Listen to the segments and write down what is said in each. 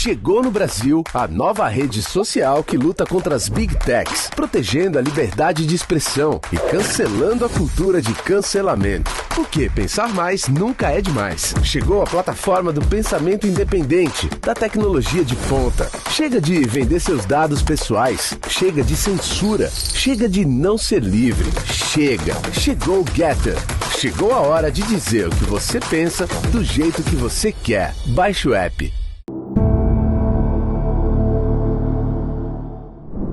Chegou no Brasil a nova rede social que luta contra as Big Techs, protegendo a liberdade de expressão e cancelando a cultura de cancelamento. Porque pensar mais nunca é demais. Chegou a plataforma do pensamento independente, da tecnologia de ponta. Chega de vender seus dados pessoais. Chega de censura. Chega de não ser livre. Chega. Chegou o Getter. Chegou a hora de dizer o que você pensa do jeito que você quer. Baixe o app.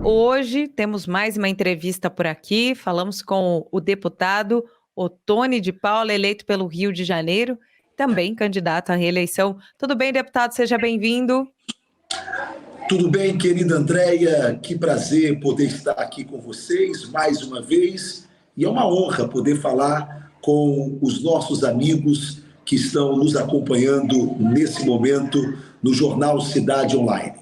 Hoje temos mais uma entrevista por aqui. Falamos com o deputado Ottoni de Paula, eleito pelo Rio de Janeiro, também candidato à reeleição. Tudo bem, deputado? Seja bem-vindo. Tudo bem, querida Andréia. Que prazer poder estar aqui com vocês mais uma vez. E é uma honra poder falar com os nossos amigos que estão nos acompanhando nesse momento no Jornal Cidade Online.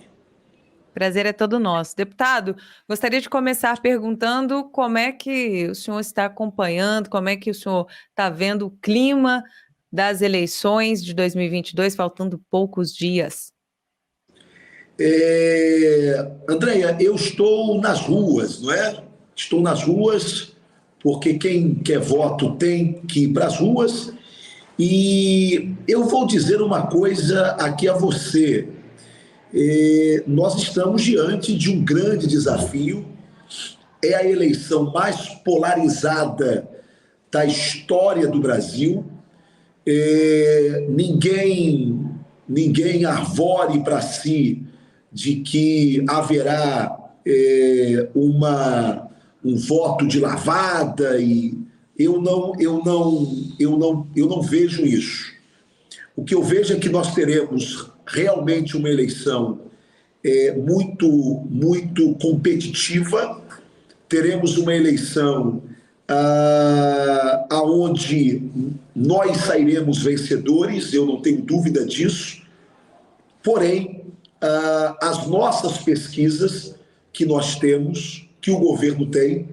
Prazer é todo nosso. Deputado, gostaria de começar perguntando como é que o senhor está acompanhando, como é que o senhor está vendo o clima das eleições de 2022, faltando poucos dias. Andréia, eu estou nas ruas, não é? Estou nas ruas porque quem quer voto tem que ir para as ruas. E eu vou dizer uma coisa aqui a você. Nós estamos diante de um grande desafio. É a eleição mais polarizada da história do Brasil. Ninguém arvore para si de que haverá um voto de lavada, e eu não vejo isso. O que eu vejo é que nós teremos realmente uma eleição muito competitiva. Teremos uma eleição aonde nós sairemos vencedores, eu não tenho dúvida disso. Porém, as nossas pesquisas que nós temos, que o governo tem,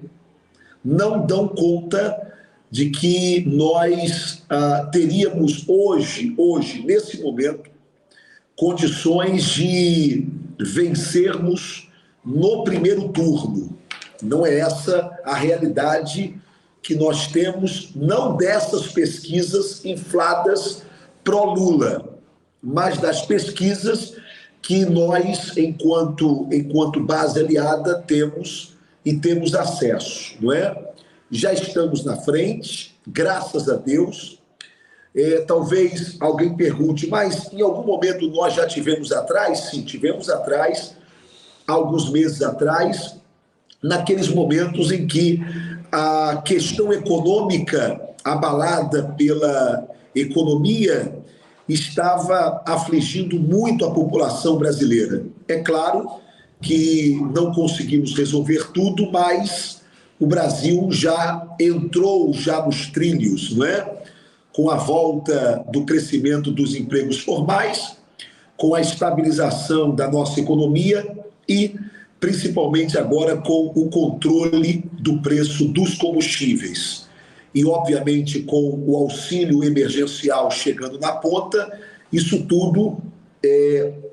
não dão conta de que nós teríamos hoje, nesse momento, condições de vencermos no primeiro turno. Não é essa a realidade que nós temos, não dessas pesquisas infladas pró-Lula, mas das pesquisas que nós, enquanto base aliada, temos e temos acesso, não é? Já estamos na frente, graças a Deus. Talvez alguém pergunte, mas em algum momento nós já tivemos atrás? Sim, tivemos atrás, alguns meses atrás, naqueles momentos em que a questão econômica, abalada pela economia, estava afligindo muito a população brasileira. É claro que não conseguimos resolver tudo, mas o Brasil já entrou nos trilhos, não é? Com a volta do crescimento dos empregos formais, com a estabilização da nossa economia e, principalmente agora, com o controle do preço dos combustíveis. E, obviamente, com o auxílio emergencial chegando na ponta, isso tudo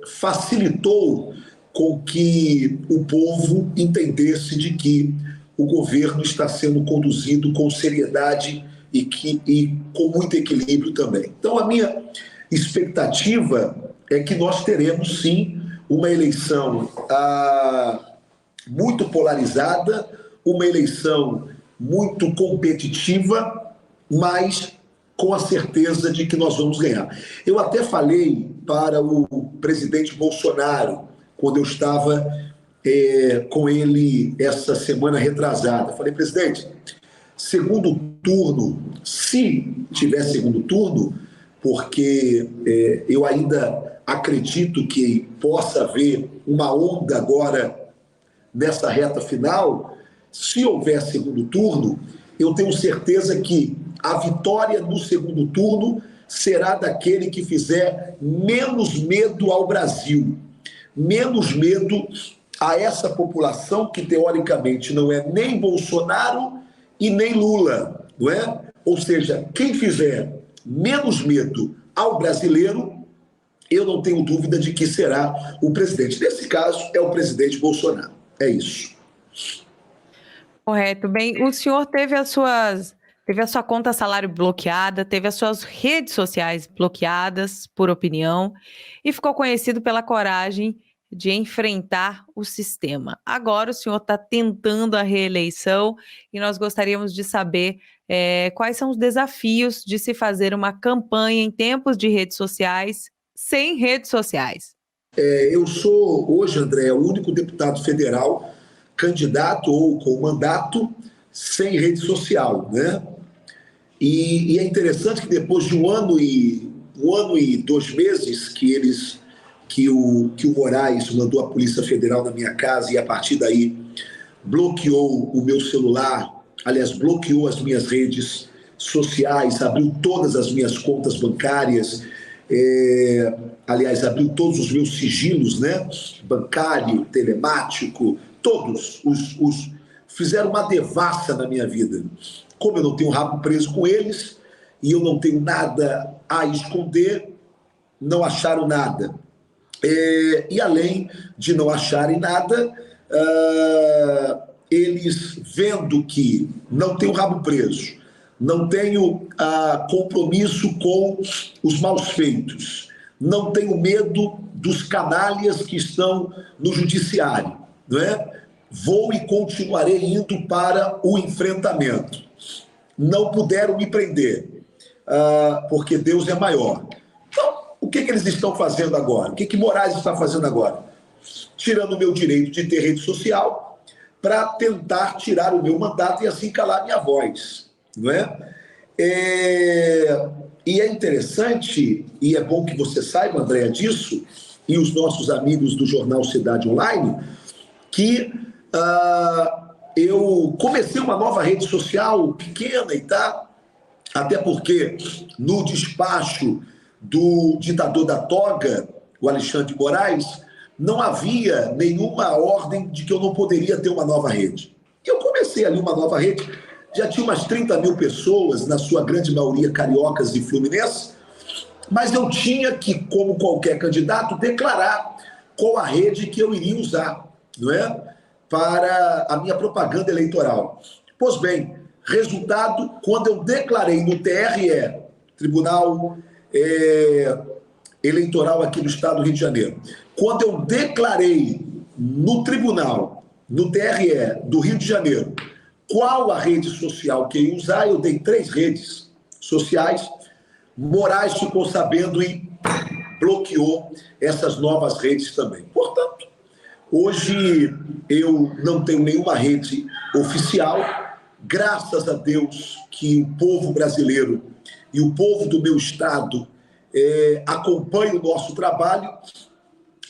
facilitou com que o povo entendesse de que o governo está sendo conduzido com seriedade e com muito equilíbrio também. Então, a minha expectativa é que nós teremos, sim, uma eleição muito polarizada, uma eleição muito competitiva, mas com a certeza de que nós vamos ganhar. Eu até falei para o presidente Bolsonaro, quando eu estava com ele essa semana retrasada. Falei, presidente, segundo turno, se tiver segundo turno, porque eu ainda acredito que possa haver uma onda agora nessa reta final. Se houver segundo turno, eu tenho certeza que a vitória no segundo turno será daquele que fizer menos medo ao Brasil, menos medo a essa população que, teoricamente, não é nem Bolsonaro e nem Lula, não é? Ou seja, quem fizer menos medo ao brasileiro eu não tenho dúvida de que será o presidente. Nesse caso, é o presidente Bolsonaro. É isso. Correto. Bem, o senhor teve a sua conta salário bloqueada, teve as suas redes sociais bloqueadas por opinião e ficou conhecido pela coragem de enfrentar o sistema. Agora o senhor está tentando a reeleição e nós gostaríamos de saber quais são os desafios de se fazer uma campanha em tempos de redes sociais sem redes sociais. Eu sou, hoje, André, o único deputado federal candidato ou com mandato sem rede social, né? E é interessante que depois de um ano e 2 meses que o Moraes mandou a Polícia Federal na minha casa e a partir daí bloqueou o meu celular, aliás, bloqueou as minhas redes sociais, abriu todas as minhas contas bancárias, aliás, abriu todos os meus sigilos, né? Bancário, telemático, todos fizeram uma devassa na minha vida. Como eu não tenho rabo preso com eles e eu não tenho nada a esconder, não acharam nada. E além de não acharem nada, eles vendo que não tenho rabo preso, não tenho compromisso com os maus feitos, não tenho medo dos canalhas que estão no judiciário, não é? Vou e continuarei indo para o enfrentamento. Não puderam me prender, porque Deus é maior. Então, o que eles estão fazendo agora? O que Moraes está fazendo agora? Tirando o meu direito de ter rede social para tentar tirar o meu mandato e assim calar minha voz, não é? E é interessante, e é bom que você saiba, Andréa, disso, e os nossos amigos do jornal Cidade Online, que eu comecei uma nova rede social pequena e tá, até porque no despacho do ditador da toga, o Alexandre de Moraes, não havia nenhuma ordem de que eu não poderia ter uma nova rede. Eu comecei ali uma nova rede, já tinha umas 30 mil pessoas, na sua grande maioria cariocas e fluminenses, mas eu tinha que, como qualquer candidato, declarar qual a rede que eu iria usar, não é? Para a minha propaganda eleitoral. Pois bem, resultado, quando eu declarei no TRE, Tribunal Eleitoral aqui do Estado do Rio de Janeiro, quando eu declarei no tribunal, no TRE do Rio de Janeiro, qual a rede social que eu ia usar, eu dei 3 redes sociais, Moraes ficou sabendo e bloqueou essas novas redes também. Portanto, hoje eu não tenho nenhuma rede oficial, graças a Deus que o povo brasileiro e o povo do meu estado acompanham o nosso trabalho.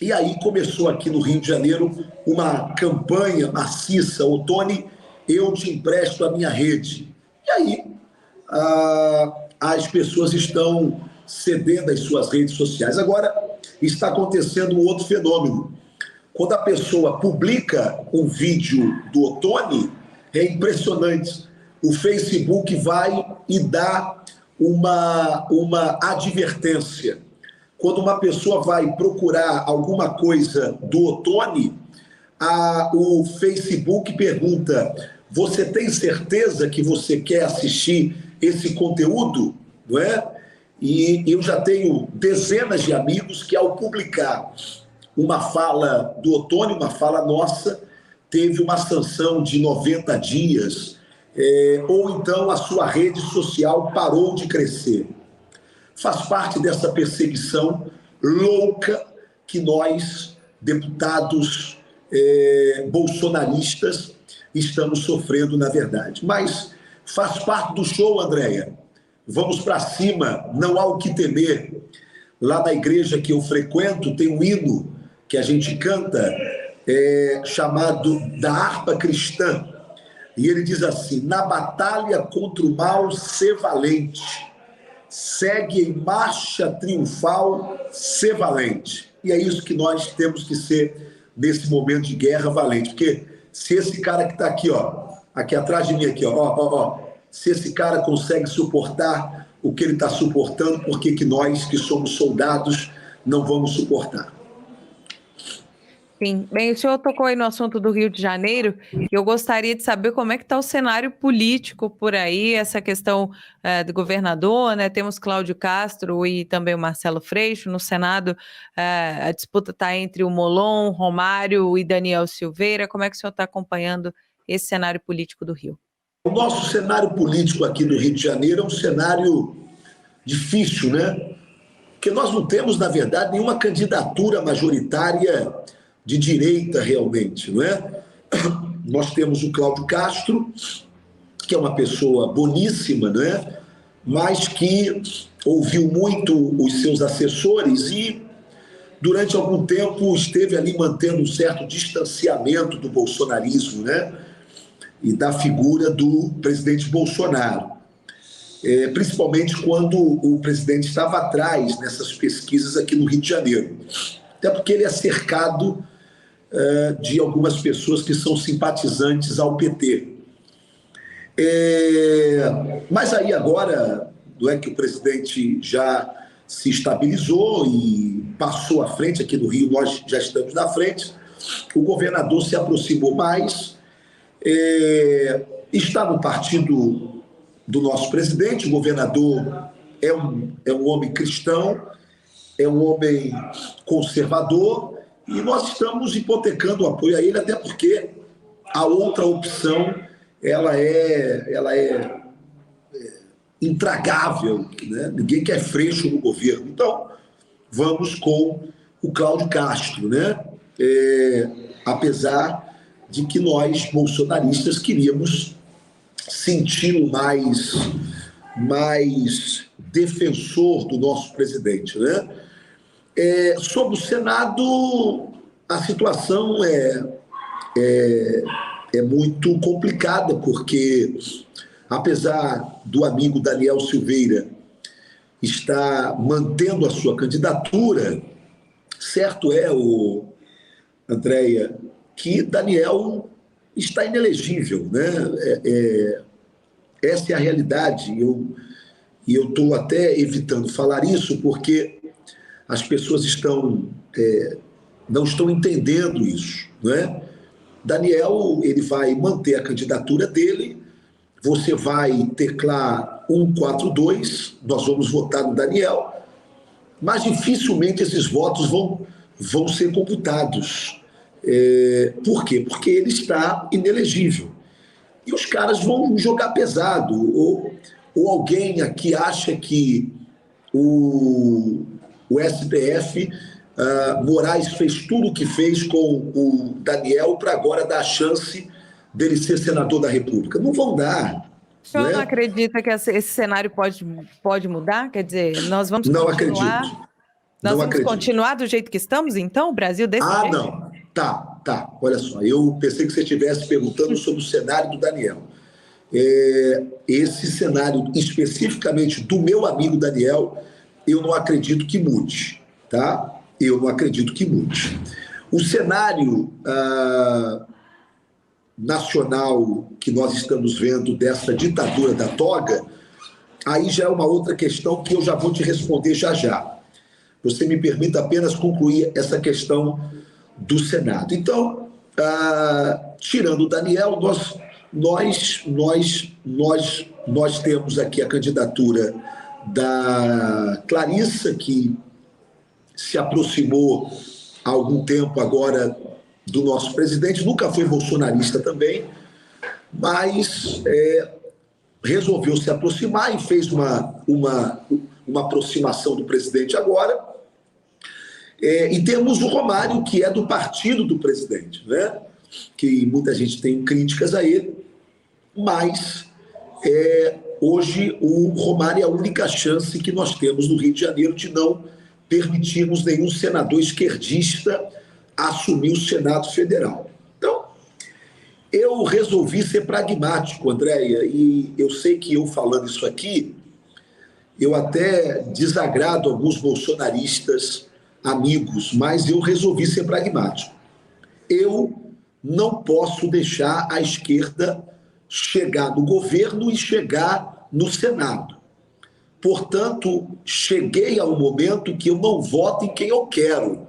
E aí começou aqui no Rio de Janeiro uma campanha maciça, Ottoni, eu te empresto a minha rede. E aí as pessoas estão cedendo as suas redes sociais. Agora está acontecendo um outro fenômeno. Quando a pessoa publica um vídeo do Ottoni, é impressionante. O Facebook vai e dá uma advertência. Quando uma pessoa vai procurar alguma coisa do Ottoni, o Facebook pergunta: você tem certeza que você quer assistir esse conteúdo? Não é? E eu já tenho dezenas de amigos que, ao publicar uma fala do Ottoni, uma fala nossa, teve uma sanção de 90 dias, ou então a sua rede social parou de crescer. Faz parte dessa perseguição louca que nós, deputados bolsonaristas, estamos sofrendo, na verdade. Mas faz parte do show, Andréia. Vamos para cima, não há o que temer. Lá na igreja que eu frequento tem um hino que a gente canta, chamado da harpa cristã. E ele diz assim: na batalha contra o mal, ser valente. Segue em marcha triunfal, ser valente. E é isso que nós temos que ser nesse momento de guerra, valente. Porque se esse cara que está aqui, ó, aqui atrás de mim, aqui, ó, se esse cara consegue suportar o que ele está suportando, por que nós, que somos soldados, não vamos suportar. Sim, bem, o senhor tocou aí no assunto do Rio de Janeiro, e eu gostaria de saber como é que está o cenário político por aí, essa questão do governador, né? Temos Cláudio Castro e também o Marcelo Freixo. No Senado, a disputa está entre o Molon, Romário e Daniel Silveira. Como é que o senhor está acompanhando esse cenário político do Rio? O nosso cenário político aqui do Rio de Janeiro é um cenário difícil, né? Porque nós não temos, na verdade, nenhuma candidatura majoritária de direita realmente, não é? Nós temos o Cláudio Castro, que é uma pessoa boníssima, não é? Mas que ouviu muito os seus assessores e, durante algum tempo, esteve ali mantendo um certo distanciamento do bolsonarismo, né? E da figura do presidente Bolsonaro. Principalmente quando o presidente estava atrás nessas pesquisas aqui no Rio de Janeiro. Até porque ele é cercado de algumas pessoas que são simpatizantes ao PT. Mas aí agora, não é que o presidente já se estabilizou e passou à frente, aqui no Rio nós já estamos na frente, o governador se aproximou mais, está no partido do nosso presidente. O governador é um homem cristão, é um homem conservador, e nós estamos hipotecando o apoio a ele, até porque a outra opção ela é intragável, né? Ninguém quer Freixo no governo. Então, vamos com o Cláudio Castro, né? Apesar de que nós, bolsonaristas, queríamos senti-lo mais defensor do nosso presidente, né? Sobre o Senado, a situação é muito complicada, porque, apesar do amigo Daniel Silveira estar mantendo a sua candidatura, certo é, Andréia, que Daniel está inelegível, né? Essa é a realidade. E eu estou até evitando falar isso porque as pessoas não estão entendendo isso, né? Daniel, ele vai manter a candidatura dele, você vai teclar 142, nós vamos votar no Daniel, mas dificilmente esses votos vão ser computados. Por quê? Porque ele está inelegível. E os caras vão jogar pesado. Ou alguém aqui acha que o STF, Moraes fez tudo o que fez com o Daniel para agora dar a chance dele ser senador da República. Não vão dar. O senhor não acredita que esse cenário pode mudar? Quer dizer, nós vamos não continuar... Acredito. Nós não vamos acredito. Continuar do jeito que estamos, então? O Brasil desse jeito? Não. Tá. Olha só, eu pensei que você estivesse perguntando sobre o cenário do Daniel. Esse cenário, especificamente do meu amigo Daniel, eu não acredito que mude, tá? Eu não acredito que mude. O cenário nacional que nós estamos vendo dessa ditadura da toga, aí já é uma outra questão que eu já vou te responder já. Você me permita apenas concluir essa questão do Senado. Então, tirando o Daniel, nós temos aqui a candidatura da Clarissa, que se aproximou há algum tempo agora do nosso presidente, nunca foi bolsonarista também, mas resolveu se aproximar e fez uma aproximação do presidente agora. E temos o Romário, que é do partido do presidente, né? Que muita gente tem críticas a ele, mas hoje o Romário é a única chance que nós temos no Rio de Janeiro de não permitirmos nenhum senador esquerdista assumir o Senado Federal. Então, eu resolvi ser pragmático, Andréia, e eu sei que eu falando isso aqui, eu até desagrado alguns bolsonaristas amigos, mas eu resolvi ser pragmático. Eu não posso deixar a esquerda chegar no governo e chegar no Senado. portanto, cheguei ao momento que eu não voto em quem eu quero.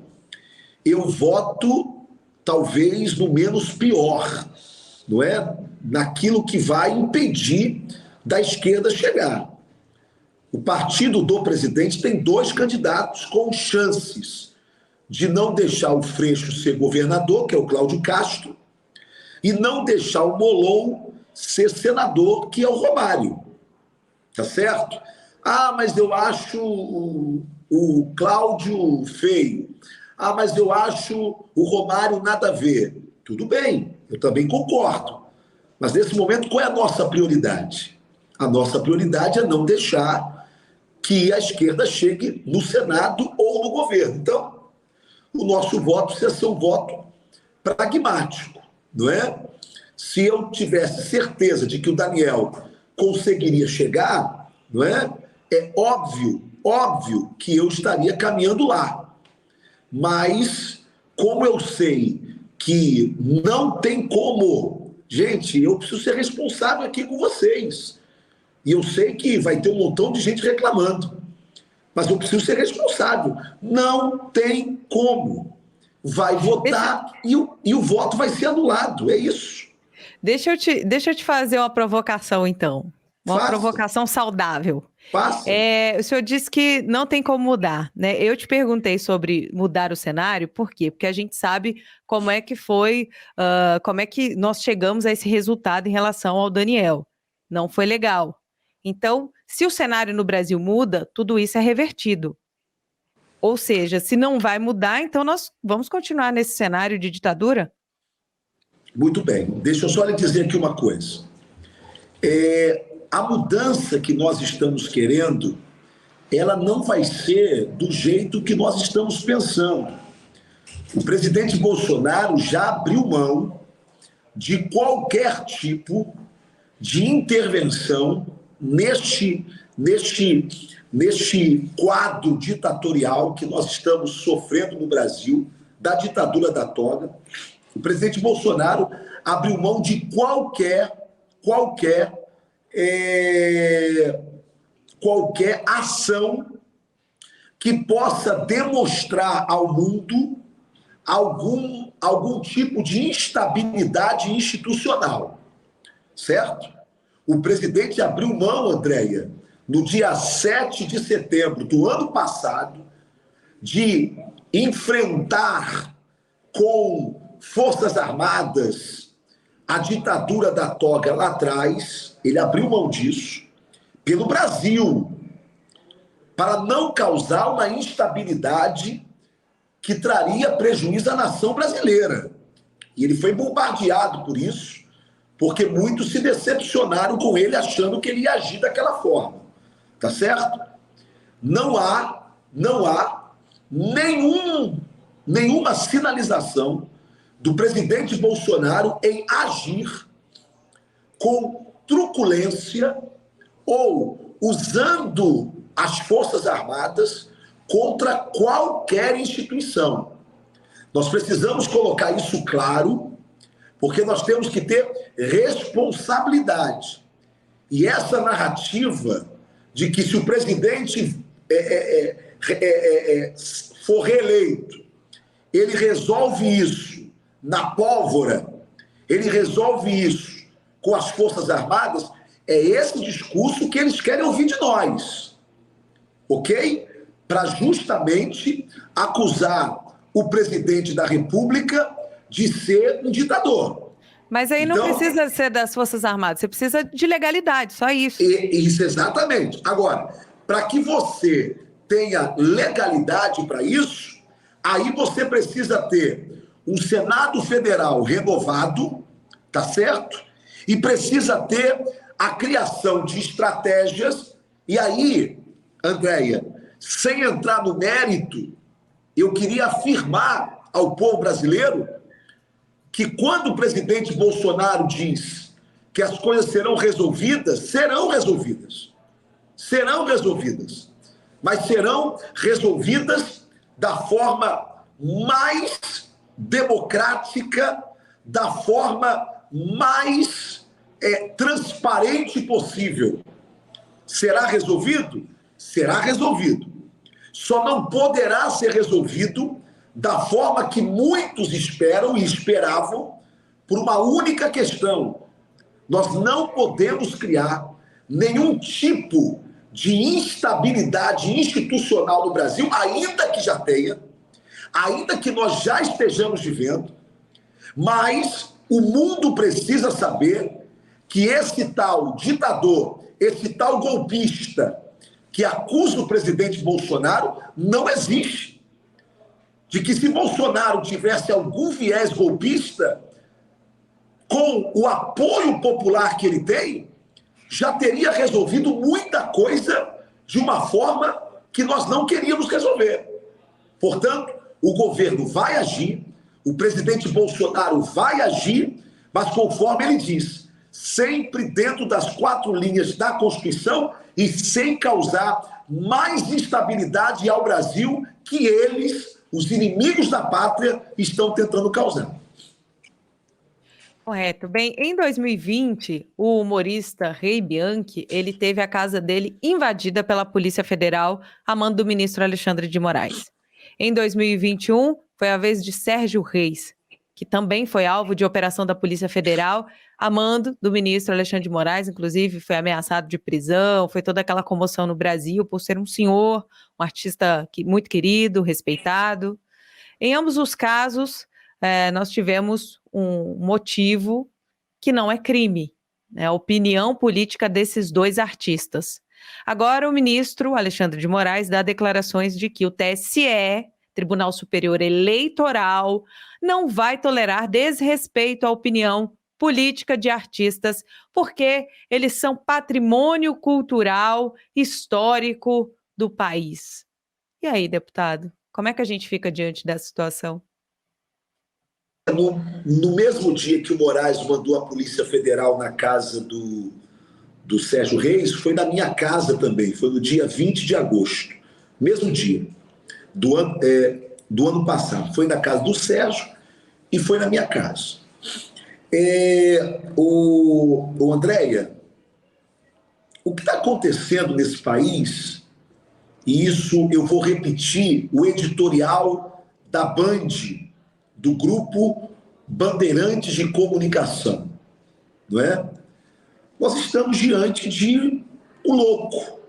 Eu voto, talvez, no menos pior, não é? Naquilo que vai impedir da esquerda chegar. O partido do presidente tem 2 candidatos com chances de não deixar o Freixo ser governador, que é o Cláudio Castro, e não deixar o Molon ser senador, que é o Romário. Tá certo? Ah, mas eu acho o Cláudio feio. Ah, mas eu acho o Romário nada a ver. Tudo bem, eu também concordo. Mas nesse momento, qual é a nossa prioridade? A nossa prioridade é não deixar que a esquerda chegue no Senado ou no governo. Então, o nosso voto precisa ser um voto pragmático, não é? Se eu tivesse certeza de que o Daniel conseguiria chegar, não é? É óbvio que eu estaria caminhando lá. Mas, como eu sei que não tem como, gente, eu preciso ser responsável aqui com vocês. E eu sei que vai ter um montão de gente reclamando. Mas eu preciso ser responsável. Não tem como. Vai votar e o voto vai ser anulado. É isso. Deixa eu te fazer uma provocação, então. Uma provocação saudável. O senhor disse que não tem como mudar, né? Eu te perguntei sobre mudar o cenário, por quê? Porque a gente sabe como é que foi, como é que nós chegamos a esse resultado em relação ao Daniel. Não foi legal. Então, se o cenário no Brasil muda, tudo isso é revertido. Ou seja, se não vai mudar, então nós vamos continuar nesse cenário de ditadura? Muito bem. Deixa eu só lhe dizer aqui uma coisa. A mudança que nós estamos querendo, ela não vai ser do jeito que nós estamos pensando. O presidente Bolsonaro já abriu mão de qualquer tipo de intervenção neste quadro ditatorial que nós estamos sofrendo no Brasil, da ditadura da toga. O presidente Bolsonaro abriu mão de qualquer ação que possa demonstrar ao mundo algum tipo de instabilidade institucional, certo? O presidente abriu mão, Andréia, no dia 7 de setembro do ano passado, de enfrentar com Forças Armadas a ditadura da toga lá atrás. Ele abriu mão disso pelo Brasil, para não causar uma instabilidade que traria prejuízo à nação brasileira. E ele foi bombardeado por isso, porque muitos se decepcionaram com ele, achando que ele ia agir daquela forma. Tá certo? Não há nenhuma sinalização do presidente Bolsonaro em agir com truculência ou usando as Forças Armadas contra qualquer instituição. Nós precisamos colocar isso claro, porque nós temos que ter responsabilidade. E essa narrativa de que se o presidente for reeleito, ele resolve isso na pólvora, ele resolve isso com as Forças Armadas, é esse discurso que eles querem ouvir de nós, ok? Para justamente acusar o presidente da República de ser um ditador. Mas aí não precisa ser das Forças Armadas, você precisa de legalidade, só isso. Isso, exatamente. Agora, para que você tenha legalidade para isso, aí você precisa ter um Senado Federal renovado, tá certo? E precisa ter a criação de estratégias. E aí, Andréia, sem entrar no mérito, eu queria afirmar ao povo brasileiro que quando o presidente Bolsonaro diz que as coisas serão resolvidas, serão resolvidas. Serão resolvidas. Mas serão resolvidas da forma mais democrática, da forma mais transparente possível. Será resolvido será resolvido. Só não poderá ser resolvido da forma que muitos esperam e esperavam, por uma única questão. Nós não podemos criar nenhum tipo de instabilidade institucional no Brasil, ainda que já tenha, ainda que nós já estejamos vivendo, mas o mundo precisa saber que esse tal ditador, esse tal golpista que acusa o presidente Bolsonaro não existe. De que se Bolsonaro tivesse algum viés golpista, com o apoio popular que ele tem, já teria resolvido muita coisa de uma forma que nós não queríamos resolver. Portanto, o governo vai agir, o presidente Bolsonaro vai agir, mas conforme ele diz, sempre dentro das 4 linhas da Constituição e sem causar mais instabilidade ao Brasil que eles, os inimigos da pátria, estão tentando causar. Correto. Bem, em 2020, o humorista Rei Bianchi, ele teve a casa dele invadida pela Polícia Federal, a mando do ministro Alexandre de Moraes. Em 2021, foi a vez de Sérgio Reis, que também foi alvo de operação da Polícia Federal, a mando do ministro Alexandre de Moraes, inclusive foi ameaçado de prisão, foi toda aquela comoção no Brasil por ser um senhor, um artista muito querido, respeitado. Em ambos os casos, nós tivemos um motivo que não é crime, né? A opinião política desses 2 artistas. Agora, o ministro Alexandre de Moraes dá declarações de que o TSE, Tribunal Superior Eleitoral, não vai tolerar desrespeito à opinião política de artistas, porque eles são patrimônio cultural, histórico do país. E aí, deputado, como é que a gente fica diante dessa situação? No mesmo dia que o Moraes mandou a Polícia Federal na casa do Sérgio Reis, foi na minha casa também, foi no dia 20 de agosto, mesmo dia do ano passado. Foi na casa do Sérgio e foi na minha casa. Andréia, o que está acontecendo nesse país, e isso eu vou repetir o editorial da Band, do Grupo Bandeirantes de Comunicação, não é? Nós estamos diante de um louco,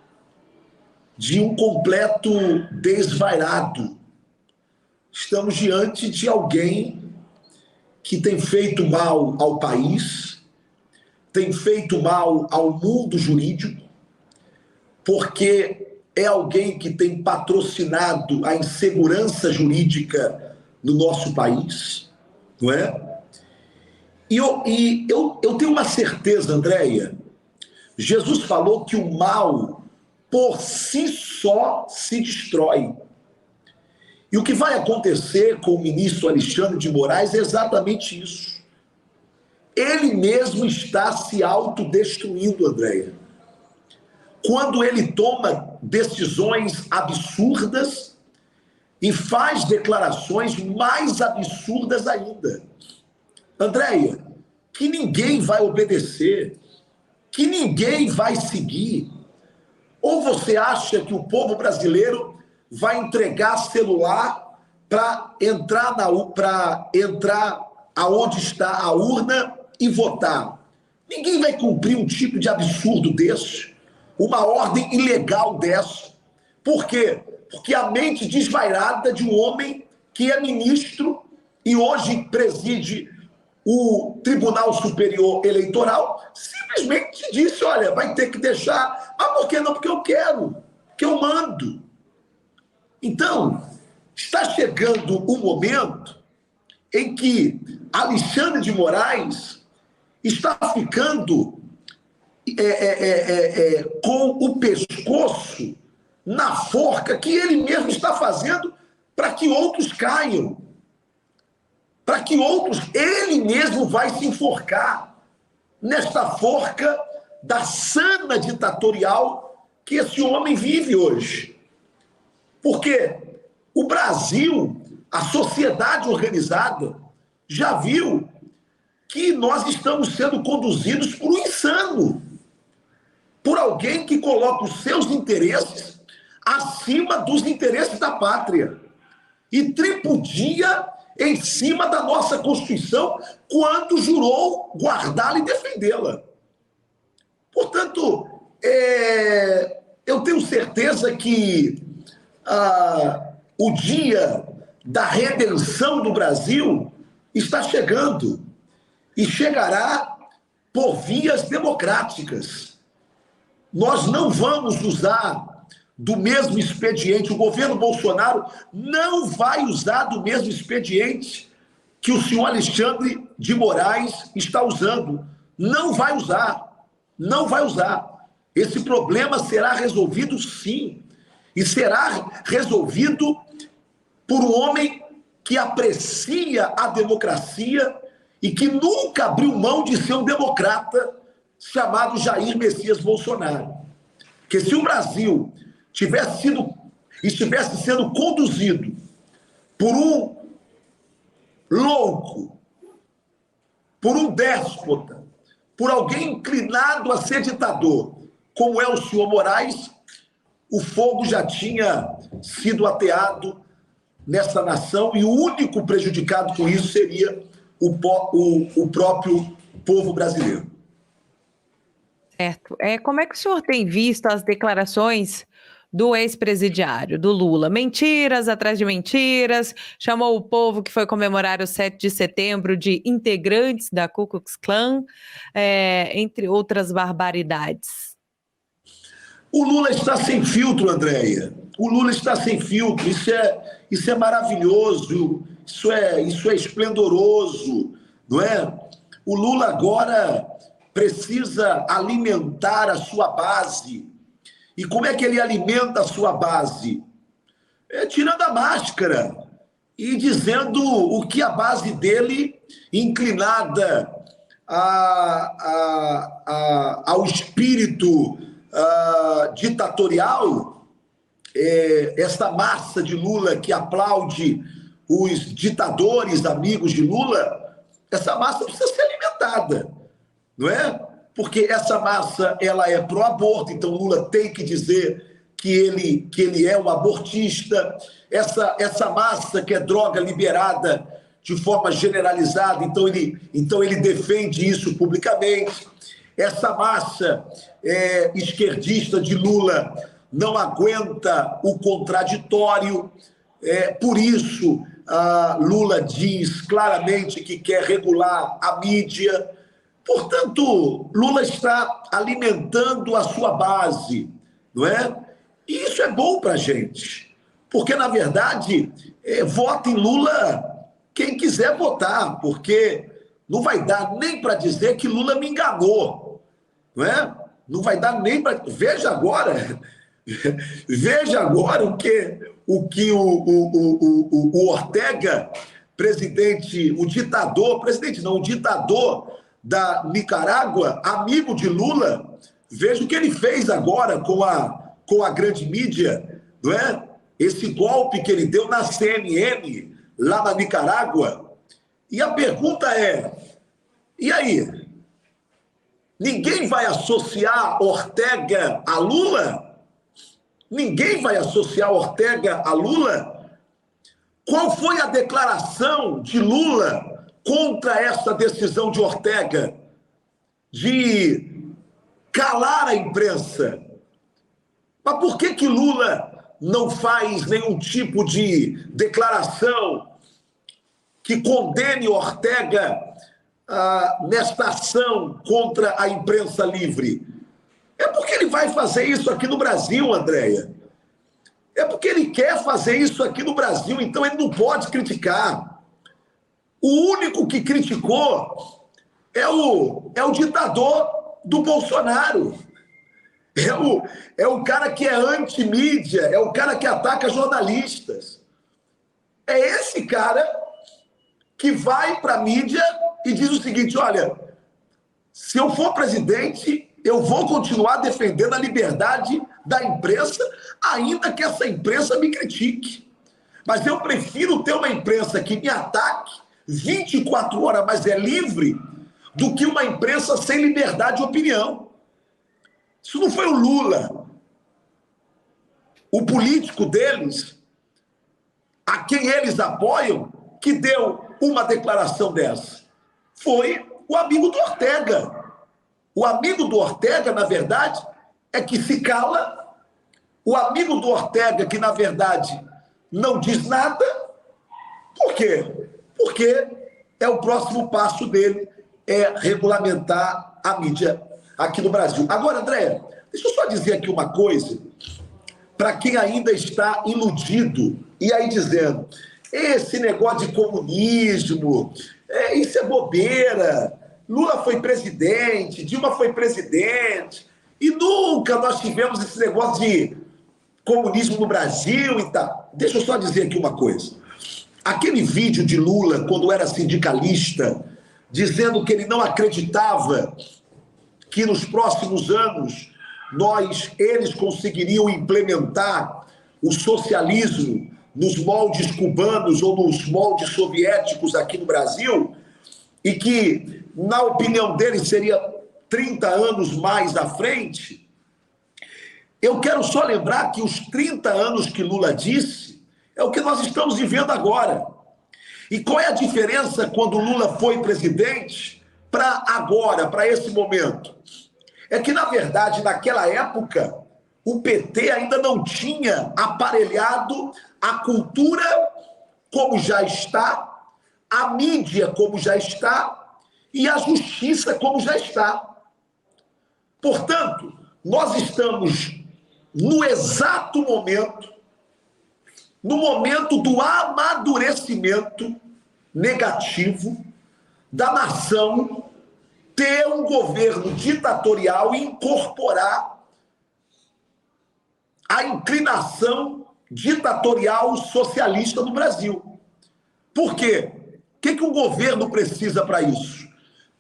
de um completo desvairado. Estamos diante de alguém que tem feito mal ao país, tem feito mal ao mundo jurídico, porque é alguém que tem patrocinado a insegurança jurídica no nosso país, não é? E eu tenho uma certeza, Andréia, Jesus falou que o mal por si só se destrói. E o que vai acontecer com o ministro Alexandre de Moraes é exatamente isso. Ele mesmo está se autodestruindo, Andréia. Quando ele toma decisões absurdas e faz declarações mais absurdas ainda. Andréia, que ninguém vai obedecer, que ninguém vai seguir. Ou você acha que o povo brasileiro vai entregar celular para entrar aonde está a urna e votar? Ninguém vai cumprir um tipo de absurdo desse, uma ordem ilegal dessa. Por quê? Porque a mente desvairada de um homem que é ministro e hoje preside o Tribunal Superior Eleitoral, simplesmente disse, olha, vai ter que deixar. Ah, por que não? Porque eu quero, porque eu mando. Então, está chegando um momento em que Alexandre de Moraes está ficando com o pescoço na forca que ele mesmo está fazendo para que outros caiam. Para que outros, ele mesmo vai se enforcar nesta forca da sana ditatorial que esse homem vive hoje. Porque o Brasil, a sociedade organizada, já viu que nós estamos sendo conduzidos por um insano, por alguém que coloca os seus interesses acima dos interesses da pátria e tripudia em cima da nossa Constituição quando jurou guardá-la e defendê-la. Portanto, eu tenho certeza que o dia da redenção do Brasil está chegando e chegará por vias democráticas. Nós não vamos usar do mesmo expediente, o governo Bolsonaro não vai usar do mesmo expediente que o senhor Alexandre de Moraes está usando. Não vai usar, não vai usar. Esse problema será resolvido sim, e será resolvido por um homem que aprecia a democracia e que nunca abriu mão de ser um democrata, chamado Jair Messias Bolsonaro. Porque se o Brasil estivesse sendo conduzido por um louco, por um déspota, por alguém inclinado a ser ditador, como é o senhor Moraes, o fogo já tinha sido ateado nessa nação e o único prejudicado com isso seria o próprio povo brasileiro. Certo. Como é que o senhor tem visto as declarações do ex-presidiário, do Lula? Mentiras atrás de mentiras, chamou o povo que foi comemorar o 7 de setembro de integrantes da Ku Klux Klan, entre outras barbaridades. O Lula está sem filtro, Andréia. O Lula está sem filtro. Isso é maravilhoso, isso é esplendoroso, não é? O Lula agora precisa alimentar a sua base. E como é que ele alimenta a sua base? Tirando a máscara e dizendo o que a base dele, inclinada ao espírito ditatorial, essa massa de Lula que aplaude os ditadores amigos de Lula, essa massa precisa ser alimentada, não é? Porque essa massa ela é pró-aborto, então Lula tem que dizer que ele é um abortista. Essa massa que é droga liberada de forma generalizada, então ele defende isso publicamente. Essa massa esquerdista de Lula não aguenta o contraditório, por isso Lula diz claramente que quer regular a mídia. Portanto, Lula está alimentando a sua base, não é? E isso é bom para a gente, porque, na verdade, vota em Lula quem quiser votar, porque não vai dar nem para dizer que Lula me enganou, não é? Não vai dar nem para... Veja agora o que o Ortega, o ditador da Nicarágua, amigo de Lula, veja o que ele fez agora com a grande mídia, não é? Esse golpe que ele deu na CNN, lá na Nicarágua. E a pergunta e aí? Ninguém vai associar Ortega a Lula? Ninguém vai associar Ortega a Lula? Qual foi a declaração de Lula contra essa decisão de Ortega de calar a imprensa? Mas por que Lula não faz nenhum tipo de declaração que condene Ortega nesta ação contra a imprensa livre? É porque ele vai fazer isso aqui no Brasil, Andréia. É porque ele quer fazer isso aqui no Brasil, então ele não pode criticar. O único que criticou é o ditador do Bolsonaro. É o cara que é anti-mídia, é o cara que ataca jornalistas. É esse cara que vai para a mídia e diz o seguinte: olha, se eu for presidente, eu vou continuar defendendo a liberdade da imprensa, ainda que essa imprensa me critique. Mas eu prefiro ter uma imprensa que me ataque 24 horas, mas é livre, do que uma imprensa sem liberdade de opinião. Isso não foi o Lula. o político deles, a quem eles apoiam, que deu uma declaração dessa? Foi o amigo do Ortega. O amigo do Ortega, na verdade, é que se cala. O amigo do Ortega, que, na verdade, não diz nada. Por quê? Porque é o próximo passo dele, é regulamentar a mídia aqui no Brasil. Agora, Andréia, deixa eu só dizer aqui uma coisa, para quem ainda está iludido, e aí dizendo, esse negócio de comunismo, isso é bobeira, Lula foi presidente, Dilma foi presidente, e nunca nós tivemos esse negócio de comunismo no Brasil e tal. Deixa eu só dizer aqui uma coisa. Aquele vídeo de Lula, quando era sindicalista, dizendo que ele não acreditava que nos próximos anos eles conseguiriam implementar o socialismo nos moldes cubanos ou nos moldes soviéticos aqui no Brasil, e que, na opinião dele, seria 30 anos mais à frente. Eu quero só lembrar que os 30 anos que Lula disse é o que nós estamos vivendo agora. E qual é a diferença quando Lula foi presidente para agora, para esse momento? É que, na verdade, naquela época, o PT ainda não tinha aparelhado a cultura como já está, a mídia como já está e a justiça como já está. Portanto, nós estamos no exato momento, no momento do amadurecimento negativo da nação ter um governo ditatorial e incorporar a inclinação ditatorial socialista no Brasil. Por quê? O que um governo precisa para isso?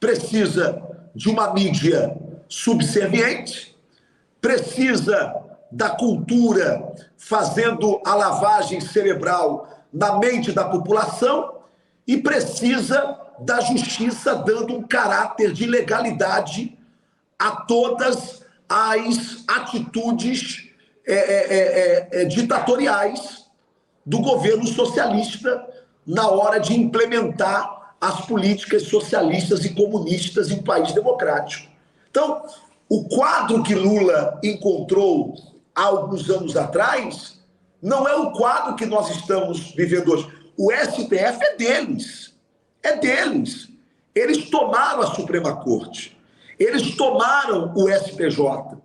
Precisa de uma mídia subserviente, precisa da cultura fazendo a lavagem cerebral na mente da população e precisa da justiça dando um caráter de legalidade a todas as atitudes ditatoriais do governo socialista na hora de implementar as políticas socialistas e comunistas em um país democrático. Então, o quadro que Lula encontrou há alguns anos atrás não é o quadro que nós estamos vivendo hoje. O STF é deles. É deles. Eles tomaram a Suprema Corte. Eles tomaram o STJ.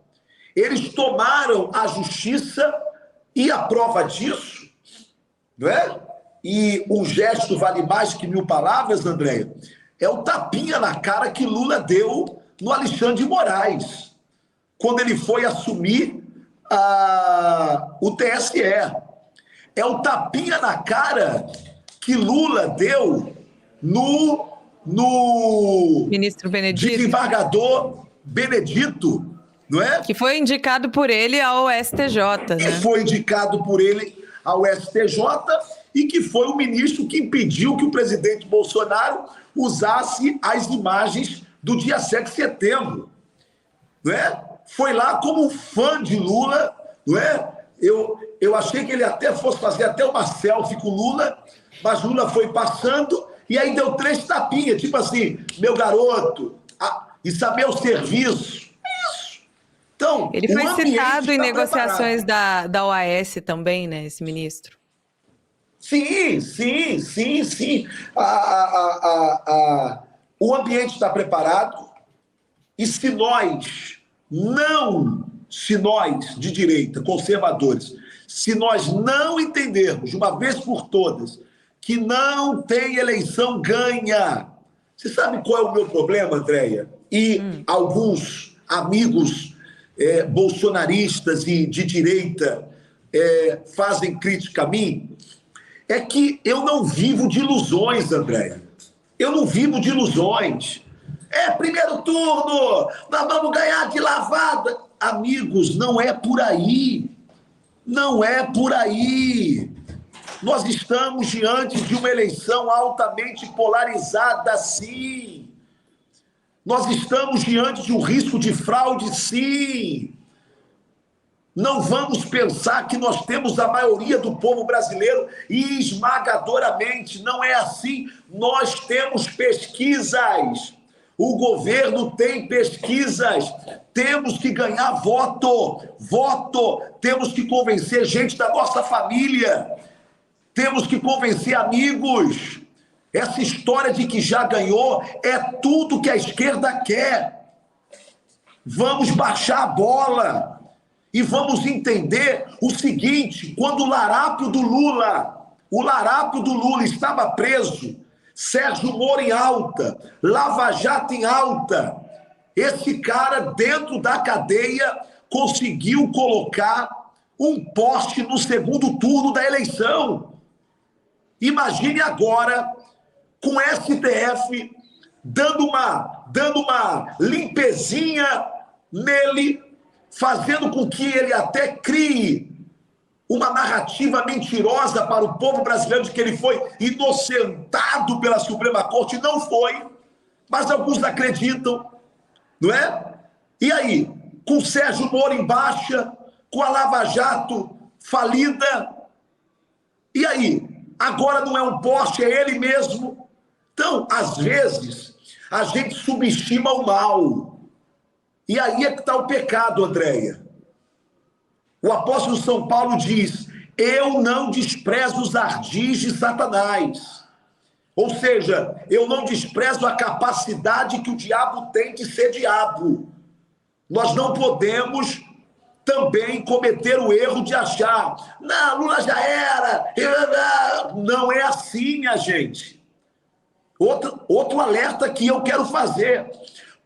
Eles tomaram a Justiça e a prova disso, não é? E um gesto vale mais que 1000 palavras, Andréia, é o tapinha na cara que Lula deu no Alexandre de Moraes, quando ele foi assumir o TSE. É o tapinha na cara que Lula deu no ministro Benedito, desembargador Benedito, não é? Que foi indicado por ele ao STJ, né? Que foi indicado por ele ao STJ e que foi o ministro que impediu que o presidente Bolsonaro usasse as imagens do dia 7 de setembro, não é? Foi lá como um fã de Lula, não é? Eu achei que ele até fosse fazer até uma selfie com Lula, mas Lula foi passando e aí deu 3 tapinhas, tipo assim, meu garoto, isso é meu serviço. Isso. Então, ele foi citado em negociações da OAS também, né, esse ministro? Sim. O ambiente está preparado e se nós de direita, conservadores, se nós não entendermos de uma vez por todas que não tem eleição ganha. Você sabe qual é o meu problema, Andréia? E alguns amigos bolsonaristas e de direita fazem crítica a mim, é que eu não vivo de ilusões, Andréia. Eu não vivo de ilusões. Primeiro turno, nós vamos ganhar de lavada. Amigos, não é por aí. Não é por aí. Nós estamos diante de uma eleição altamente polarizada, sim. Nós estamos diante de um risco de fraude, sim. Não vamos pensar que nós temos a maioria do povo brasileiro e esmagadoramente. Não é assim. Nós temos pesquisas. O governo tem pesquisas. Temos que ganhar voto. Voto. Temos que convencer gente da nossa família. Temos que convencer amigos. Essa história de que já ganhou é tudo que a esquerda quer. Vamos baixar a bola. E vamos entender o seguinte: quando o larápio do Lula estava preso, Sérgio Moro em alta, Lava Jato em alta, esse cara dentro da cadeia conseguiu colocar um poste no segundo turno da eleição. Imagine agora com o STF dando uma limpezinha nele, fazendo com que ele até crie uma narrativa mentirosa para o povo brasileiro de que ele foi inocentado pela Suprema Corte. Não foi, mas alguns acreditam, não é? E aí, com Sérgio Moro em baixa, com a Lava Jato falida, e aí? Agora não é um poste, é ele mesmo. Então, às vezes, a gente subestima o mal. E aí é que está o pecado, Andréia. O apóstolo São Paulo diz: eu não desprezo os ardis de Satanás. Ou seja, eu não desprezo a capacidade que o diabo tem de ser diabo. Nós não podemos também cometer o erro de achar: não, Lula já era. Não é assim, minha gente. Outro alerta que eu quero fazer.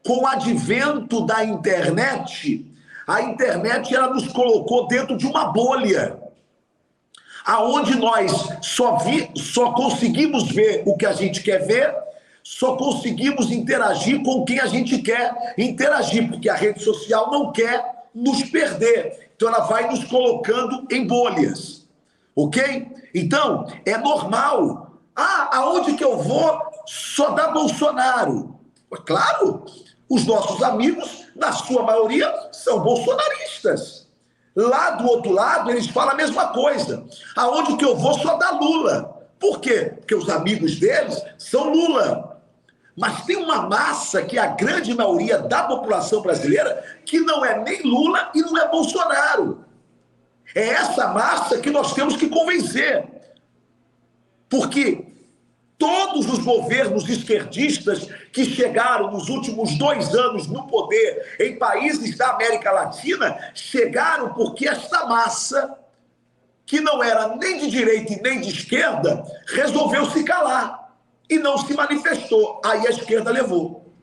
Com o advento da internet, a internet ela nos colocou dentro de uma bolha, aonde nós só conseguimos ver o que a gente quer ver, só conseguimos interagir com quem a gente quer interagir, porque a rede social não quer nos perder. Então ela vai nos colocando em bolhas, ok? Então, é normal. Aonde que eu vou só dá Bolsonaro? Claro! Os nossos amigos, na sua maioria, são bolsonaristas. Lá do outro lado, eles falam a mesma coisa. Aonde que eu vou só dá Lula. Por quê? Porque os amigos deles são Lula. Mas tem uma massa que é a grande maioria da população brasileira que não é nem Lula e não é Bolsonaro. É essa massa que nós temos que convencer. Porque todos os governos esquerdistas que chegaram nos últimos 2 anos no poder em países da América Latina chegaram porque esta massa, que não era nem de direita e nem de esquerda, resolveu se calar e não se manifestou. Aí a esquerda levou.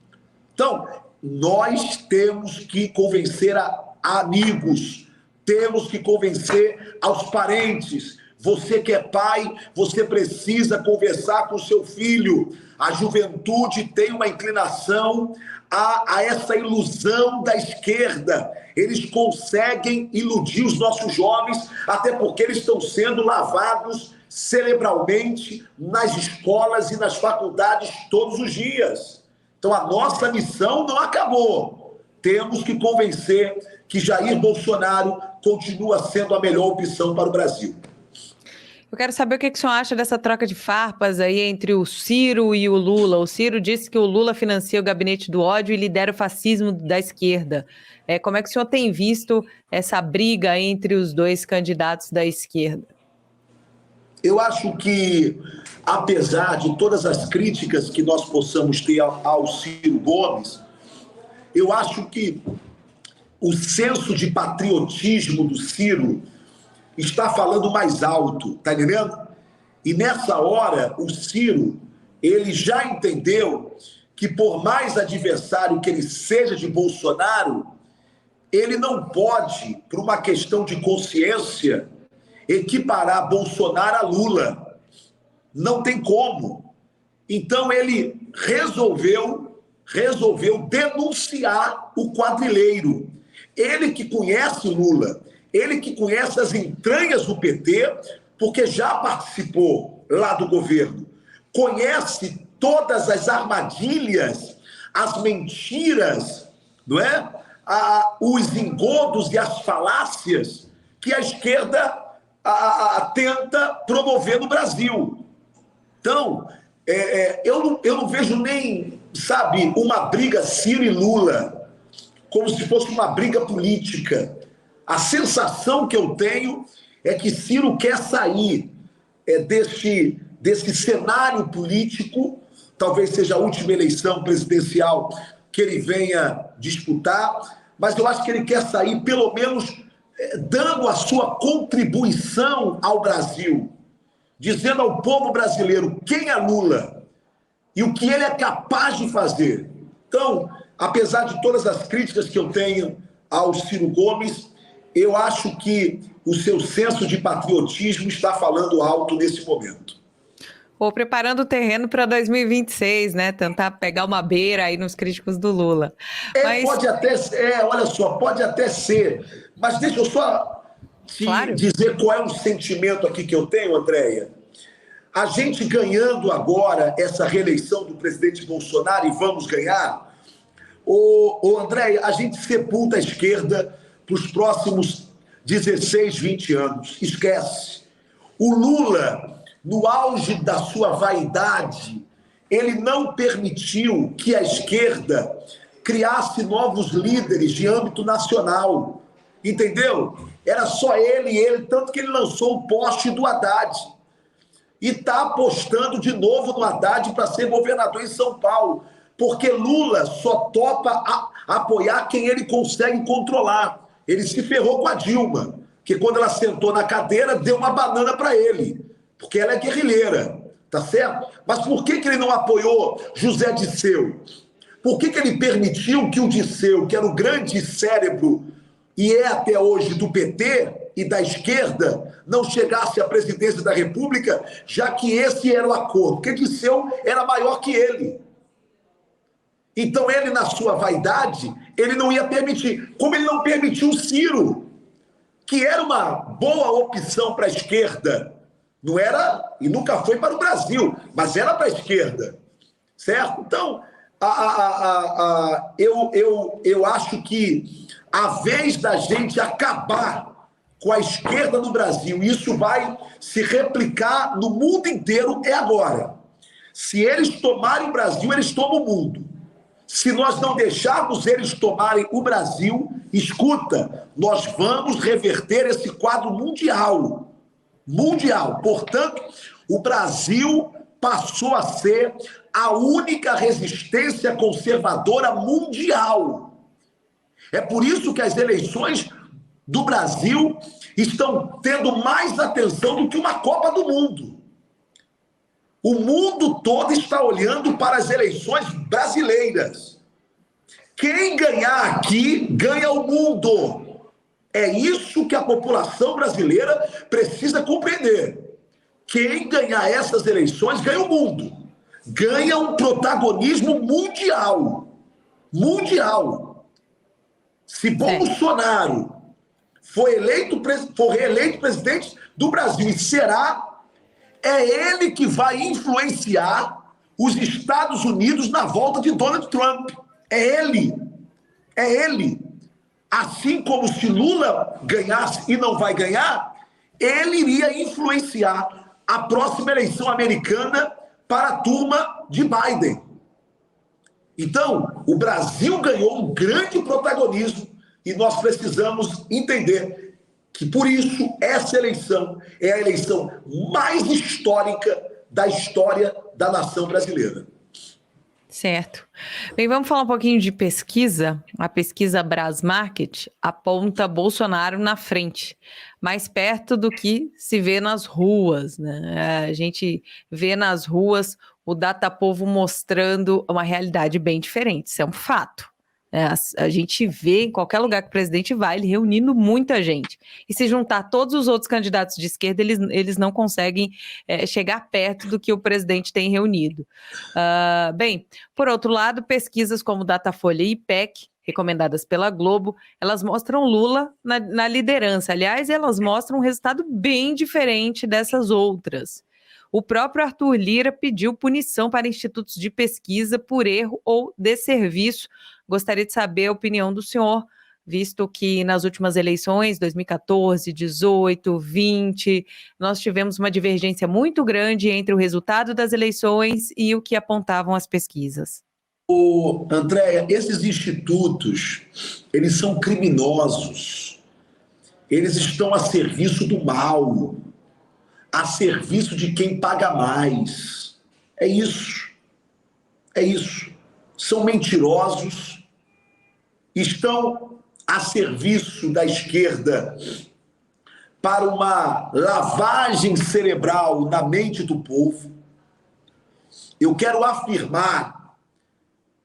Então, nós temos que convencer a amigos, temos que convencer aos parentes. Você que é pai, você precisa conversar com o seu filho. A juventude tem uma inclinação a essa ilusão da esquerda. Eles conseguem iludir os nossos jovens, até porque eles estão sendo lavados cerebralmente nas escolas e nas faculdades todos os dias. Então a nossa missão não acabou. Temos que convencer que Jair Bolsonaro continua sendo a melhor opção para o Brasil. Eu quero saber o que o senhor acha dessa troca de farpas aí entre o Ciro e o Lula. O Ciro disse que o Lula financia o gabinete do ódio e lidera o fascismo da esquerda. Como é que o senhor tem visto essa briga entre os dois candidatos da esquerda? Eu acho que, apesar de todas as críticas que nós possamos ter ao Ciro Gomes, eu acho que o senso de patriotismo do Ciro está falando mais alto, tá entendendo? E nessa hora, o Ciro, ele já entendeu que por mais adversário que ele seja de Bolsonaro, ele não pode, por uma questão de consciência, equiparar Bolsonaro a Lula. Não tem como. Então ele resolveu denunciar o quadrilheiro. Ele que conhece Lula, ele que conhece as entranhas do PT, porque já participou lá do governo, conhece todas as armadilhas, as mentiras, não é? os engodos e as falácias que a esquerda tenta promover no Brasil. Então, eu não vejo nem, sabe, uma briga Ciro e Lula, como se fosse uma briga política. A sensação que eu tenho é que Ciro quer sair desse cenário político, talvez seja a última eleição presidencial que ele venha disputar, mas eu acho que ele quer sair, pelo menos, dando a sua contribuição ao Brasil, dizendo ao povo brasileiro quem é Lula e o que ele é capaz de fazer. Então, apesar de todas as críticas que eu tenho ao Ciro Gomes, eu acho que o seu senso de patriotismo está falando alto nesse momento. Ou preparando o terreno para 2026, né? Tentar pegar uma beira aí nos críticos do Lula. Pode até ser, olha só, pode até ser. Mas deixa eu só te dizer qual é o sentimento aqui que eu tenho, Andréia. A gente ganhando agora essa reeleição do presidente Bolsonaro, e vamos ganhar, Andréia, a gente sepulta a esquerda para os próximos 16, 20 anos. Esquece. O Lula, no auge da sua vaidade, ele não permitiu que a esquerda criasse novos líderes de âmbito nacional. Entendeu? Era só ele, tanto que ele lançou o poste do Haddad. E está apostando de novo no Haddad para ser governador em São Paulo. Porque Lula só topa apoiar quem ele consegue controlar. Ele se ferrou com a Dilma, que quando ela sentou na cadeira, deu uma banana para ele, porque ela é guerrilheira, tá certo? Mas por que ele não apoiou José Dirceu? Por que ele permitiu que o Dirceu, que era o grande cérebro, e é até hoje do PT e da esquerda, não chegasse à presidência da República, já que esse era o acordo? Porque Dirceu era maior que ele. Então ele, na sua vaidade, ele não ia permitir. Como ele não permitiu o Ciro, que era uma boa opção para a esquerda. Não era, e nunca foi para o Brasil, mas era para a esquerda. Certo? Então, eu acho que a vez da gente acabar com a esquerda no Brasil, e isso vai se replicar no mundo inteiro, é agora. Se eles tomarem o Brasil, eles tomam o mundo. Se nós não deixarmos eles tomarem o Brasil, escuta, nós vamos reverter esse quadro mundial. Mundial. Portanto, o Brasil passou a ser a única resistência conservadora mundial. É por isso que as eleições do Brasil estão tendo mais atenção do que uma Copa do Mundo. O mundo todo está olhando para as eleições brasileiras. Quem ganhar aqui, ganha o mundo. É isso que a população brasileira precisa compreender. Quem ganhar essas eleições, ganha o mundo. Ganha um protagonismo mundial. Mundial. Se Bolsonaro for reeleito presidente do Brasil e será... É ele que vai influenciar os Estados Unidos na volta de Donald Trump. É ele. É ele. Assim como se Lula ganhasse e não vai ganhar, ele iria influenciar a próxima eleição americana para a turma de Biden. Então, o Brasil ganhou um grande protagonismo e nós precisamos entender que, por isso, essa eleição é a eleição mais histórica da história da nação brasileira. Certo. Bem, vamos falar um pouquinho de pesquisa. A pesquisa Brasmarket aponta Bolsonaro na frente, mais perto do que se vê nas ruas, né? A gente vê nas ruas o Datapovo mostrando uma realidade bem diferente, isso é um fato. A gente vê em qualquer lugar que o presidente vai, ele reunindo muita gente. E se juntar todos os outros candidatos de esquerda, eles não conseguem chegar perto do que o presidente tem reunido. Bem, por outro lado, pesquisas como Datafolha e IPEC, recomendadas pela Globo, elas mostram Lula na liderança. Aliás, elas mostram um resultado bem diferente dessas outras. O próprio Arthur Lira pediu punição para institutos de pesquisa por erro ou desserviço Gostaria de saber a opinião do senhor, visto que nas últimas eleições, 2014, 18, 20, nós tivemos uma divergência muito grande entre o resultado das eleições e o que apontavam as pesquisas. Andréia, esses institutos, eles são criminosos. Eles estão a serviço do mal, a serviço de quem paga mais. É isso. É isso. São mentirosos, estão a serviço da esquerda para uma lavagem cerebral na mente do povo. Eu quero afirmar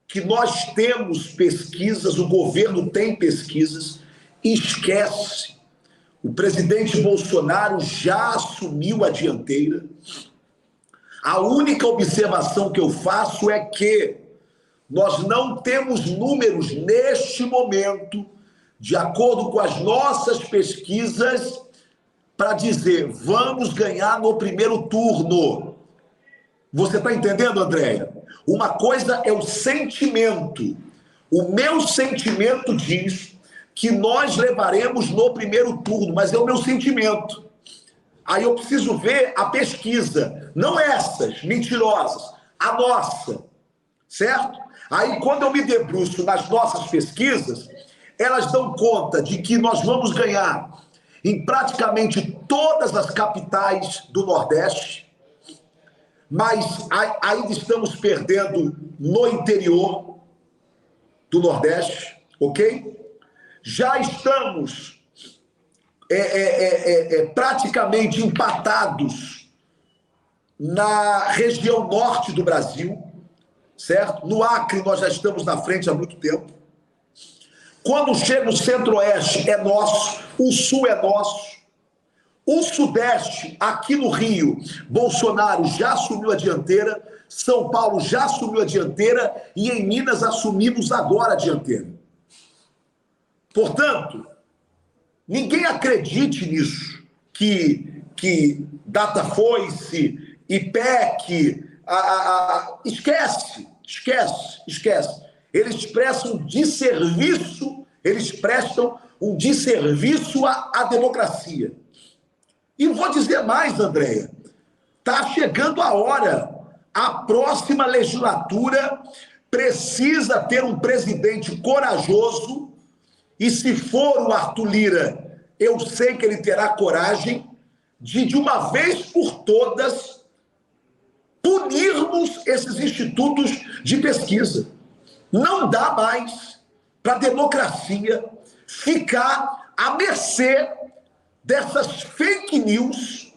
que nós temos pesquisas, o governo tem pesquisas, esquece. O presidente Bolsonaro já assumiu a dianteira. A única observação que eu faço é que nós não temos números neste momento, de acordo com as nossas pesquisas, para dizer, vamos ganhar no primeiro turno. Você está entendendo, Andréia? Uma coisa é o sentimento. O meu sentimento diz que nós levaremos no primeiro turno, mas é o meu sentimento. Aí eu preciso ver a pesquisa, não essas mentirosas, a nossa, certo? Aí quando eu me debruço nas nossas pesquisas, elas dão conta de que nós vamos ganhar em praticamente todas as capitais do Nordeste, mas ainda estamos perdendo no interior do Nordeste, ok? Já estamos praticamente empatados na região norte do Brasil, certo? No Acre nós já estamos na frente há muito tempo. Quando chega o centro-oeste é nosso, o sul é nosso. O sudeste, aqui no Rio, Bolsonaro já assumiu a dianteira, São Paulo já assumiu a dianteira e em Minas assumimos agora a dianteira. Portanto, ninguém acredite nisso, que Datafolha, IPEC, esquece. Eles prestam um desserviço à democracia. E vou dizer mais, Andréia, está chegando a hora. A próxima legislatura precisa ter um presidente corajoso e, se for o Arthur Lira, eu sei que ele terá coragem de uma vez por todas, punirmos esses institutos de pesquisa. Não dá mais para a democracia ficar à mercê dessas fake news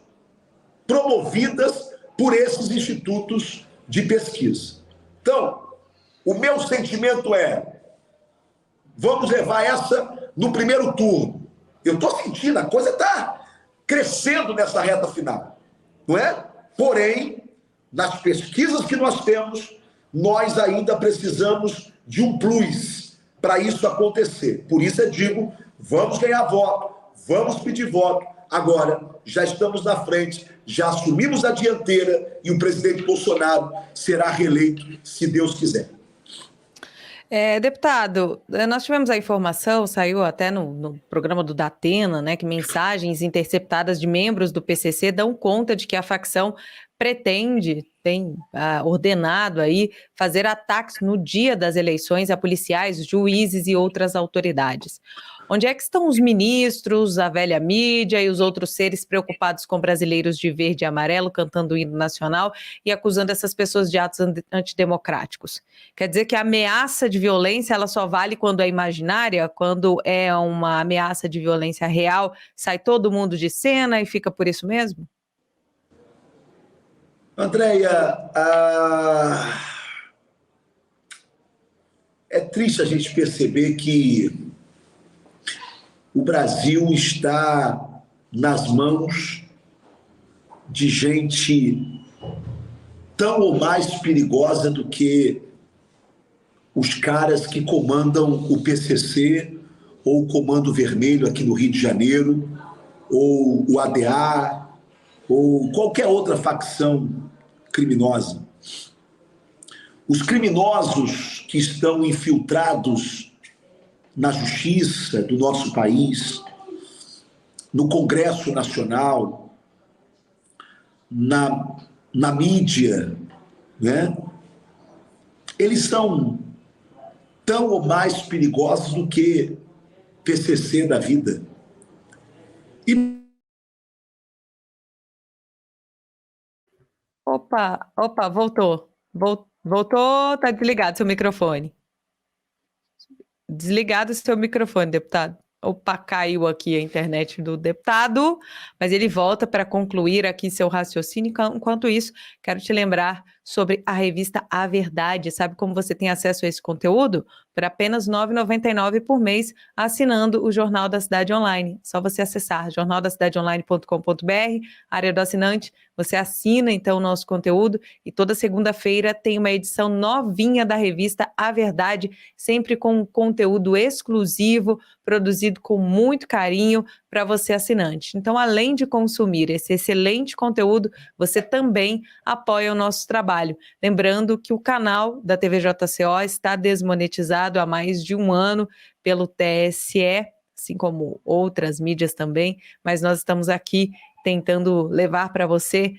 promovidas por esses institutos de pesquisa. Então, o meu sentimento é, vamos levar essa no primeiro turno. Eu estou sentindo, a coisa está crescendo nessa reta final, não é? Porém, nas pesquisas que nós temos, nós ainda precisamos de um plus para isso acontecer. Por isso eu digo, vamos ganhar voto, vamos pedir voto. Agora, já estamos na frente, já assumimos a dianteira e o presidente Bolsonaro será reeleito, se Deus quiser. Deputado, nós tivemos a informação, saiu até no programa do Datena, né, que mensagens interceptadas de membros do PCC dão conta de que a facção tem ordenado aí fazer ataques no dia das eleições a policiais, juízes e outras autoridades. Onde é que estão os ministros, a velha mídia e os outros seres preocupados com brasileiros de verde e amarelo cantando o hino nacional e acusando essas pessoas de atos antidemocráticos? Quer dizer que a ameaça de violência ela só vale quando é imaginária, quando é uma ameaça de violência real, sai todo mundo de cena e fica por isso mesmo? Andréia, é triste a gente perceber que o Brasil está nas mãos de gente tão ou mais perigosa do que os caras que comandam o PCC ou o Comando Vermelho aqui no Rio de Janeiro, ou o ADA, ou qualquer outra facção criminosa. Os criminosos que estão infiltrados na justiça do nosso país, no Congresso Nacional, na mídia, né? Eles são tão ou mais perigosos do que PCC da vida. Opa, voltou. Voltou, tá desligado seu microfone. Desligado o seu microfone, deputado. Opa, caiu aqui a internet do deputado, mas ele volta para concluir aqui seu raciocínio. Enquanto isso, quero te lembrar sobre a revista A Verdade. Sabe como você tem acesso a esse conteúdo? Por apenas R$ 9,99 por mês, assinando o Jornal da Cidade Online. Só você acessar jornaldacitadeonline.com.br, área do assinante, você assina então o nosso conteúdo e toda segunda-feira tem uma edição novinha da revista A Verdade, sempre com um conteúdo exclusivo, produzido com muito carinho para você assinante. Então, além de consumir esse excelente conteúdo, você também apoia o nosso trabalho. Lembrando que o canal da TVJCO está desmonetizado há mais de um ano pelo TSE, assim como outras mídias também, mas nós estamos aqui tentando levar para você,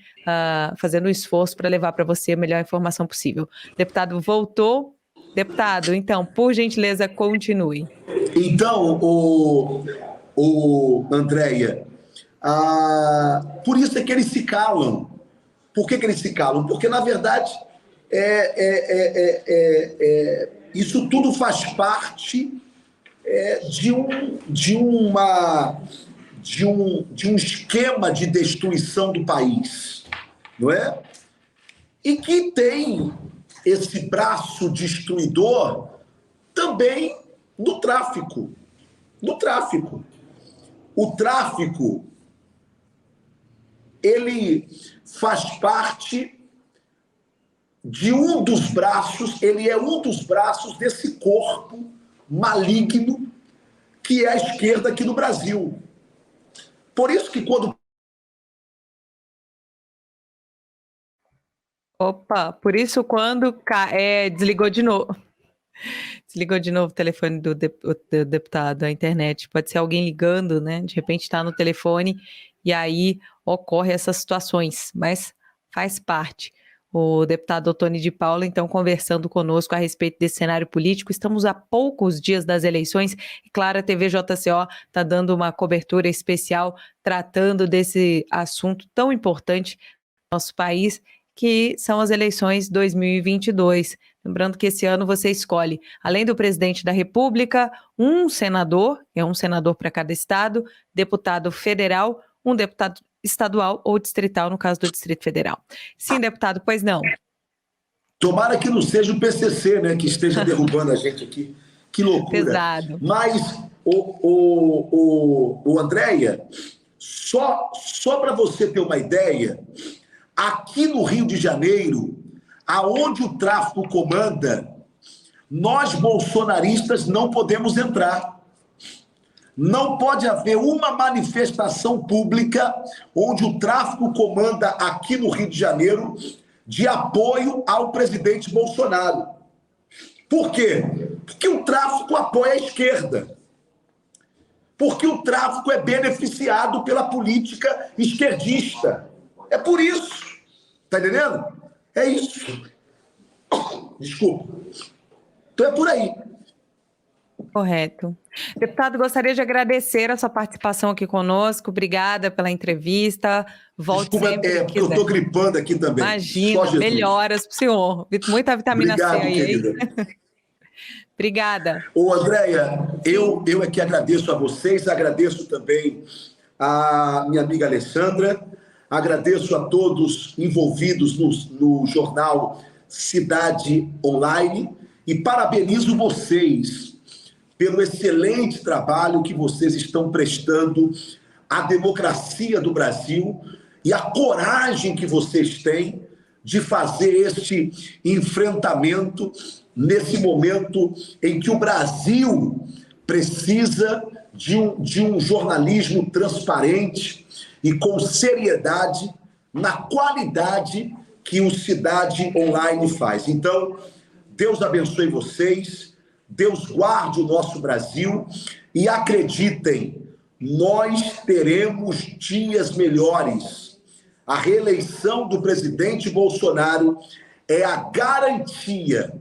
fazendo um esforço para levar para você a melhor informação possível. Deputado voltou. Deputado, então, por gentileza, continue. Então, Andréia, por isso é que eles se calam. Por que eles se calam? Porque, na verdade, isso tudo faz parte de um esquema de destruição do país, não é? E que tem esse braço destruidor também no tráfico. No tráfico. O tráfico, ele faz parte de um dos braços, ele é um dos braços desse corpo maligno que é a esquerda aqui no Brasil. Por isso que quando... Opa, por isso quando desligou de novo. Desligou de novo o telefone do deputado, a internet. Pode ser alguém ligando, né? De repente está no telefone e aí ocorre essas situações, mas faz parte. O deputado Ottoni de Paula, então, conversando conosco a respeito desse cenário político. Estamos a poucos dias das eleições e, claro, a TVJCO está dando uma cobertura especial tratando desse assunto tão importante no nosso país, que são as eleições 2022. Lembrando que esse ano você escolhe, além do presidente da República, um senador para cada estado, deputado federal, um deputado estadual ou distrital, no caso do Distrito Federal. Sim, deputado, pois não. Tomara que não seja o PCC, né, que esteja derrubando a gente aqui. Que loucura. Pesado. Mas, Andréia, só para você ter uma ideia, aqui no Rio de Janeiro, aonde o tráfico comanda, nós bolsonaristas não podemos entrar. Não pode haver uma manifestação pública onde o tráfico comanda aqui no Rio de Janeiro de apoio ao presidente Bolsonaro. Por quê? Porque o tráfico apoia a esquerda. Porque o tráfico é beneficiado pela política esquerdista. É por isso. Tá entendendo? É isso. Desculpa. Então é por aí. Correto. Deputado, gostaria de agradecer a sua participação aqui conosco. Obrigada pela entrevista. Volte Desculpa, sempre que porque eu quiser. estou gripando aqui também. Imagina, melhoras para o senhor. Muita vitamina Obrigado, C aí. querida. Obrigada. Andréia, eu é que agradeço a vocês, agradeço também a minha amiga Alessandra, agradeço a todos envolvidos no jornal Cidade Online e parabenizo vocês pelo excelente trabalho que vocês estão prestando à democracia do Brasil e a coragem que vocês têm de fazer este enfrentamento nesse momento em que o Brasil precisa de um jornalismo transparente e com seriedade na qualidade que o Cidade Online faz. Então, Deus abençoe vocês, Deus guarde o nosso Brasil e acreditem, nós teremos dias melhores. A reeleição do presidente Bolsonaro é a garantia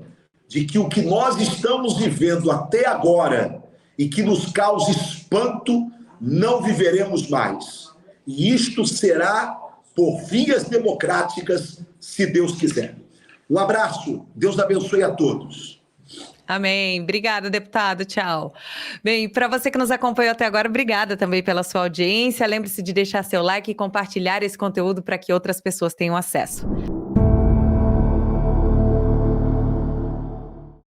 de que o que nós estamos vivendo até agora e que nos causa espanto, não viveremos mais. E isto será por vias democráticas, se Deus quiser. Um abraço, Deus abençoe a todos. Amém. Obrigada, deputado. Tchau. Bem, para você que nos acompanhou até agora, obrigada também pela sua audiência. Lembre-se de deixar seu like e compartilhar esse conteúdo para que outras pessoas tenham acesso.